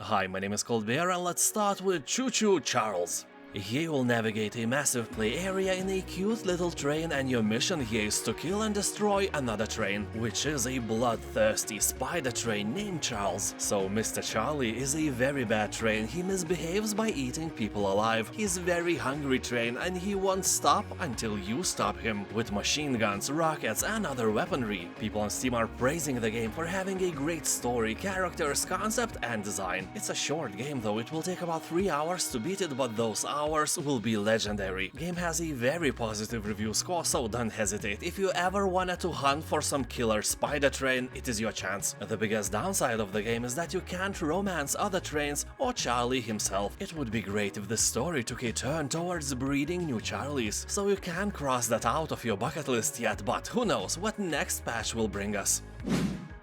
Hi, my name is Coldbear and let's start with Choo-Choo Charles. Here you'll navigate a massive play area in a cute little train, and your mission here is to kill and destroy another train, which is a bloodthirsty spider train named Charles. So Mr. Charlie is a very bad train. He misbehaves by eating people alive. He's very hungry train and he won't stop until you stop him. With machine guns, rockets and other weaponry. People on Steam are praising the game for having a great story, characters, concept and design. It's a short game though, it will take about 3 hours to beat it, but those hours will be legendary. Game has a very positive review score, so don't hesitate. If you ever wanted to hunt for some killer spider train, it is your chance. The biggest downside of the game is that you can't romance other trains or Charlie himself. It would be great if the story took a turn towards breeding new Charlies, so you can't cross that out of your bucket list yet, but who knows what next patch will bring us.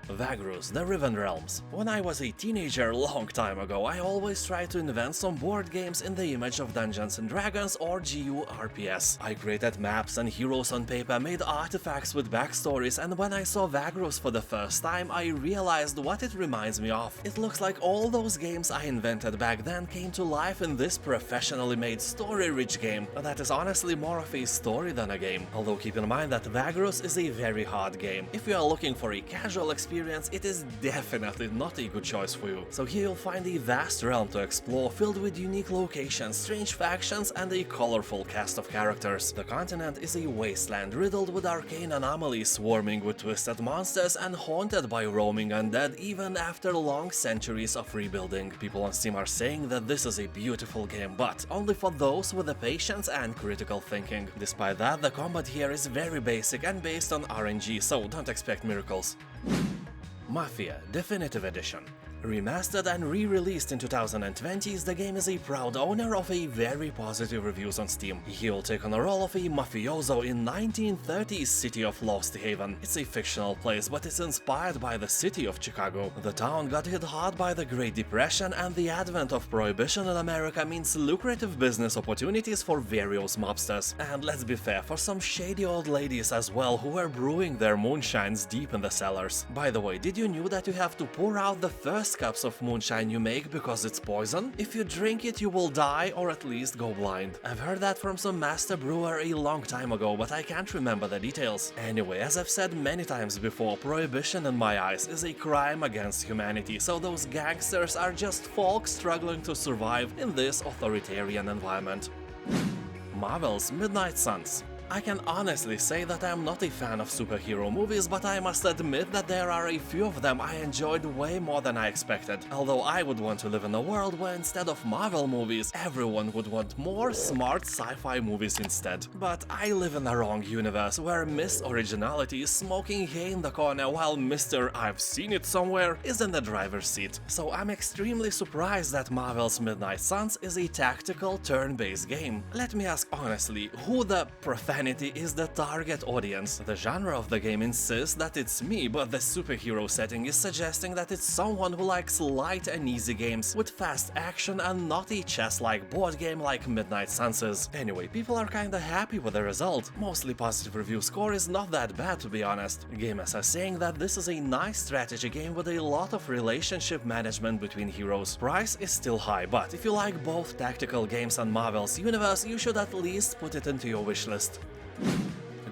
Vagrus, the Riven realms. When I was a teenager long time ago, I always tried to invent some board games in the image of Dungeons and Dragons or GU RPS. I created maps and heroes on paper, made artifacts with backstories, and when I saw Vagrus for the first time, I realized what it reminds me of. It looks like all those games I invented back then came to life in this professionally made story-rich game that is honestly more of a story than a game. Although keep in mind that Vagrus is a very hard game. If you are looking for a casual experience, it is definitely not a good choice for you. So here you'll find a vast realm to explore, filled with unique locations, strange factions and a colorful cast of characters. The continent is a wasteland riddled with arcane anomalies, swarming with twisted monsters and haunted by roaming undead even after long centuries of rebuilding. People on Steam are saying that this is a beautiful game, but only for those with the patience and critical thinking. Despite that, the combat here is very basic and based on RNG, so don't expect miracles. Mafia Definitive Edition. Remastered and re-released in 2020s, the game is a proud owner of a very positive reviews on Steam. He'll take on the role of a mafioso in 1930s city of Lost Haven. It's a fictional place, but it's inspired by the city of Chicago. The town got hit hard by the Great Depression, and the advent of Prohibition in America means lucrative business opportunities for various mobsters. And let's be fair, for some shady old ladies as well who were brewing their moonshines deep in the cellars. By the way, did you know that you have to pour out the first cups of moonshine you make because it's poison? If you drink it, you will die or at least go blind. I've heard that from some master brewer a long time ago, but I can't remember the details. Anyway, as I've said many times before, prohibition in my eyes is a crime against humanity, so those gangsters are just folk struggling to survive in this authoritarian environment. Marvel's Midnight Suns. I can honestly say that I am not a fan of superhero movies, but I must admit that there are a few of them I enjoyed way more than I expected. Although I would want to live in a world where instead of Marvel movies, everyone would want more smart sci-fi movies instead. But I live in the wrong universe, where Miss Originality is smoking hay in the corner while Mr. I've seen it somewhere is in the driver's seat. So I'm extremely surprised that Marvel's Midnight Suns is a tactical turn-based game. Let me ask honestly, who the profanity is the target audience? The genre of the game insists that it's me, but the superhero setting is suggesting that it's someone who likes light and easy games with fast action and not a chess-like board game like Midnight Suns is. Anyway, people are kinda happy with the result. Mostly positive review score is not that bad, to be honest. Gamers are saying that this is a nice strategy game with a lot of relationship management between heroes. Price is still high, but if you like both tactical games and Marvel's universe, you should at least put it into your wishlist.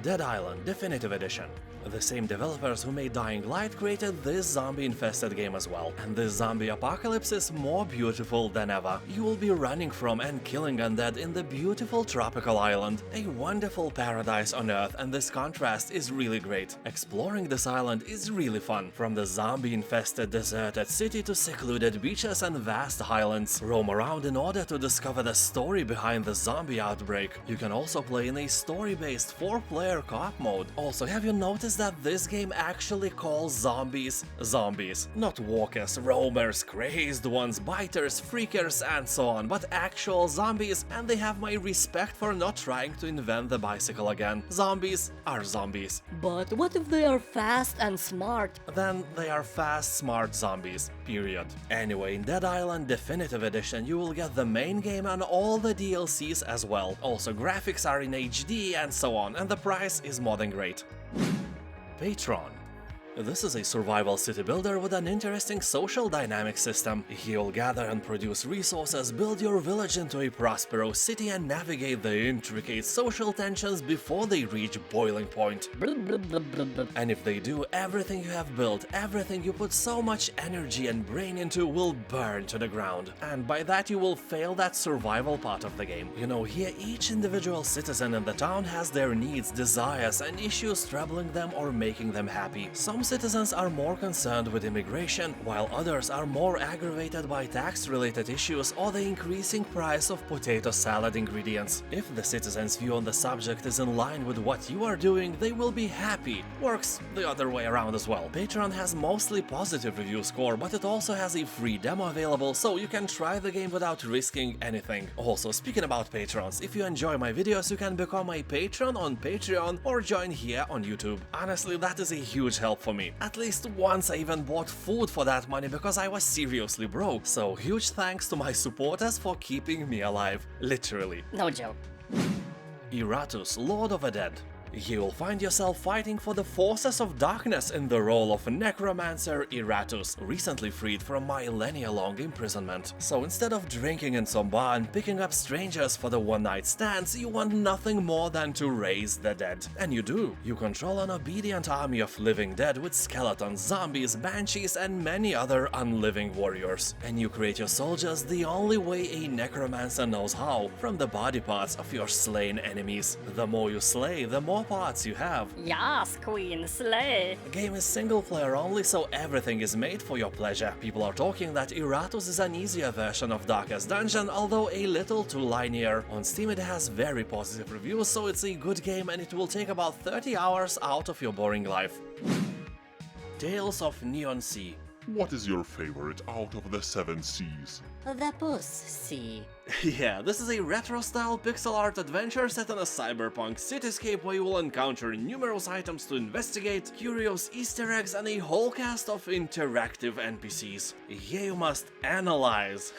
Dead Island Definitive Edition. The same developers who made Dying Light created this zombie-infested game as well, and this zombie apocalypse is more beautiful than ever. You will be running from and killing undead in the beautiful tropical island, a wonderful paradise on Earth, and this contrast is really great. Exploring this island is really fun, from the zombie-infested deserted city to secluded beaches and vast highlands. Roam around in order to discover the story behind the zombie outbreak. You can also play in a story-based 4-player co-op mode. Also, have you noticed that this game actually calls zombies zombies? Not walkers, roamers, crazed ones, biters, freakers and so on, but actual zombies, and they have my respect for not trying to invent the bicycle again. Zombies are zombies. But what if they are fast and smart? Then they are fast, smart zombies. Period. Anyway, in Dead Island Definitive Edition you will get the main game and all the DLCs as well. Also graphics are in HD and so on, and the price is more than great. Patron. This is a survival city builder with an interesting social dynamic system. You'll gather and produce resources, build your village into a prosperous city, and navigate the intricate social tensions before they reach boiling point. And if they do, everything you have built, everything you put so much energy and brain into will burn to the ground. And by that you will fail that survival part of the game. You know, here each individual citizen in the town has their needs, desires, and issues troubling them or making them happy. Some citizens are more concerned with immigration, while others are more aggravated by tax-related issues or the increasing price of potato salad ingredients. If the citizens' view on the subject is in line with what you are doing, they will be happy. Works the other way around as well. Patron has mostly positive review score, but it also has a free demo available, so you can try the game without risking anything. Also, speaking about patrons, if you enjoy my videos, you can become a patron on Patreon or join here on YouTube. Honestly, that is a huge help for me. At least once I even bought food for that money because I was seriously broke. So huge thanks to my supporters for keeping me alive. Literally. No joke. Iratus, Lord of the Dead. You will find yourself fighting for the forces of darkness in the role of necromancer Iratus, recently freed from millennia-long imprisonment. So instead of drinking in some bar and picking up strangers for the one-night stands, you want nothing more than to raise the dead. And you do. You control an obedient army of living dead with skeletons, zombies, banshees, and many other unliving warriors. And you create your soldiers the only way a necromancer knows how, from the body parts of your slain enemies. The more you slay, the more parts you have. Yas, Queen, slay! The game is single player only, so everything is made for your pleasure. People are talking that Iratus is an easier version of Darkest Dungeon, although a little too linear. On Steam it has very positive reviews, so it's a good game and it will take about 30 hours out of your boring life. Tales of Neon Sea. What is your favorite out of the 7 seas? The pussy. Yeah, this is a retro-style pixel art adventure set in a cyberpunk cityscape where you will encounter numerous items to investigate, curious Easter eggs, and a whole cast of interactive NPCs. Here you must analyze.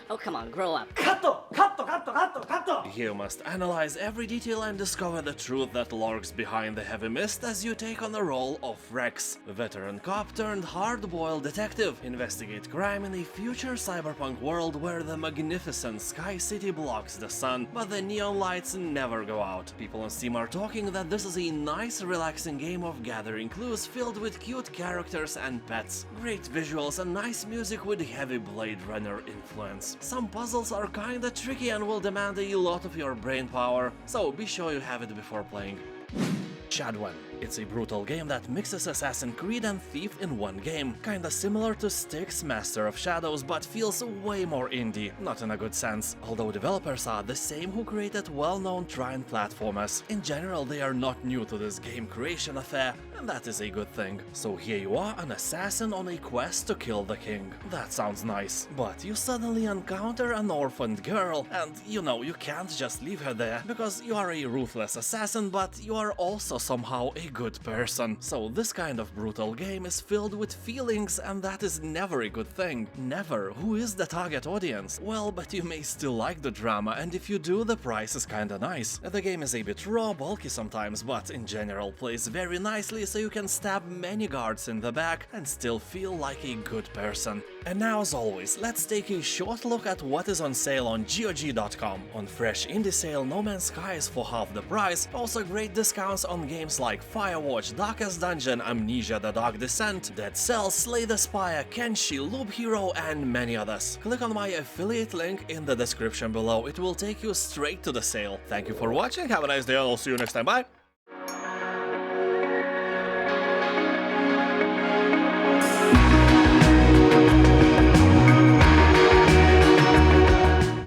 Oh, come on, grow up. You must analyze every detail and discover the truth that lurks behind the heavy mist as you take on the role of Rex, veteran cop turned hard-boiled detective. Investigate crime in a future cyberpunk world where the magnificent Sky City blocks the sun, but the neon lights never go out. People on Steam are talking that this is a nice, relaxing game of gathering clues filled with cute characters and pets. Great visuals and nice music with heavy Blade Runner influence. Some puzzles are kinda tricky and will demand a lot of your brain power, so be sure you have it before playing. Shadwen. It's a brutal game that mixes Assassin's Creed and Thief in one game, kinda similar to Styx Master of Shadows, but feels way more indie, not in a good sense, although developers are the same who created well-known Trine platformers. In general, they are not new to this game creation affair, and that is a good thing. So here you are, an assassin on a quest to kill the king. That sounds nice. But you suddenly encounter an orphaned girl, and you know, you can't just leave her there, because you are a ruthless assassin, but you are also somehow a good person. So this kind of brutal game is filled with feelings, and that is never a good thing. Never. Who is the target audience? Well, but you may still like the drama, and if you do, the price is kinda nice. The game is a bit raw, bulky sometimes, but in general plays very nicely, so you can stab many guards in the back and still feel like a good person. And now, as always, let's take a short look at what is on sale on GoG.com. On Fresh Indie sale, No Man's Sky is for half the price, also great discounts on games like Firewatch, Darkest Dungeon, Amnesia: The Dark Descent, Dead Cells, Slay the Spire, Kenshi, Loop Hero, and many others. Click on my affiliate link in the description below, it will take you straight to the sale. Thank you for watching, have a nice day, and I'll see you next time, bye!